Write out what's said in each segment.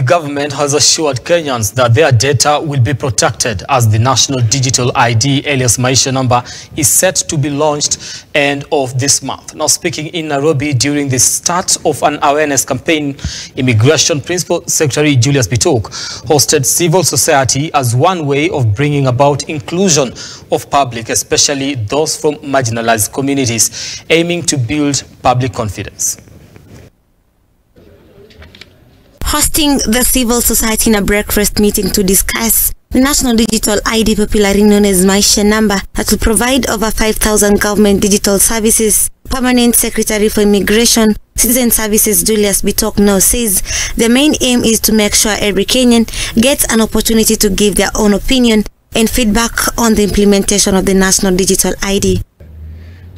government has assured Kenyans that their data will be protected as the National Digital ID Alias Maisha number is set to be launched end of this month. Now, speaking in Nairobi during the start of an awareness campaign, Immigration Principal Secretary Julius Bitok hosted civil society as one way of bringing about inclusion of public, especially those from marginalized communities, aiming to build public confidence. Hosting the civil society in a breakfast meeting to discuss the National Digital ID, popularly known as Maisha number, that will provide over 5,000 government digital services. Permanent Secretary for Immigration, Citizen Services Julius Bitok now says the main aim is to make sure every Kenyan gets an opportunity to give their own opinion and feedback on the implementation of the National Digital ID.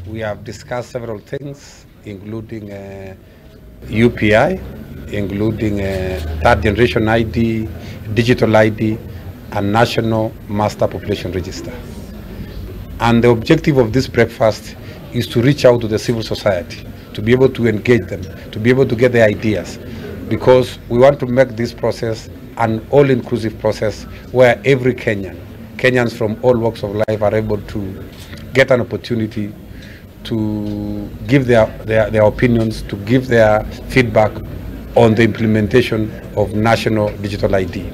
We have discussed several things, including UPI, including third generation ID, digital ID, and national master population register. And the objective of this breakfast is to reach out to the civil society, to be able to engage them, to be able to get their ideas, because we want to make this process an all-inclusive process where every Kenyans from all walks of life are able to get an opportunity to give their opinions, to give their feedback on the implementation of National Digital ID.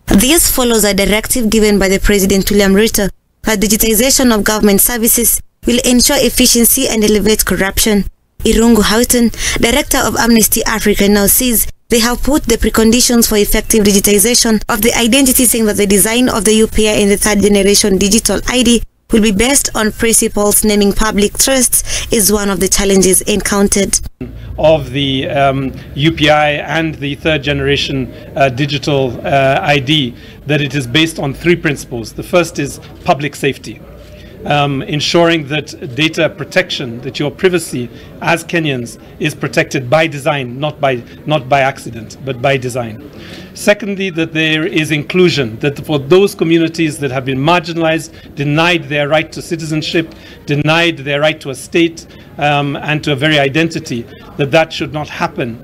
This follows a directive given by the President William Ruto that digitization of government services will ensure efficiency and elevate corruption. Irungu Houghton, Director of Amnesty Africa, now says they have put the preconditions for effective digitization of the identity, saying that the design of the UPI and the third generation digital ID will be based on principles, naming public trusts is one of the challenges encountered. Of the UPI and the third generation digital ID, that it is based on three principles. The first is public safety, ensuring that data protection, that your privacy as Kenyans is protected by design, not by accident, but by design. Secondly, that there is inclusion, that for those communities that have been marginalized, denied their right to citizenship, denied their right to a state and to a very identity, that should not happen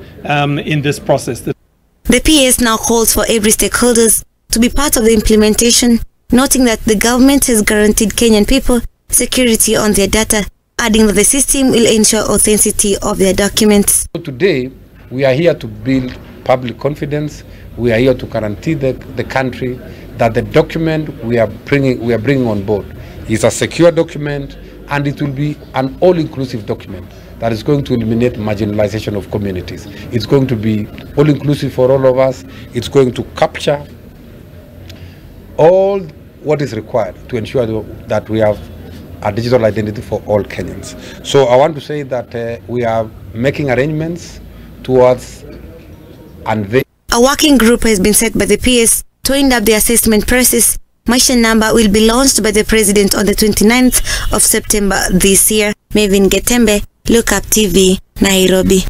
in this process. The PS now calls for every stakeholders to be part of the implementation, noting that the government has guaranteed Kenyan people security on their data, adding that the system will ensure authenticity of their documents. So today, we are here to build public confidence. We are here to guarantee the country that the document we are bringing on board is a secure document, and it will be an all-inclusive document that is going to eliminate marginalization of communities. It's going to be all-inclusive for all of us. It's going to capture all what is required to ensure that we have a digital identity for all Kenyans. So I want to say that we are making arrangements towards unveiling. A working group has been set by the PS to end up the assessment process. Maisha number will be launched by the President on the 29th of September this year. Mevin Getembe, Look Up TV, Nairobi.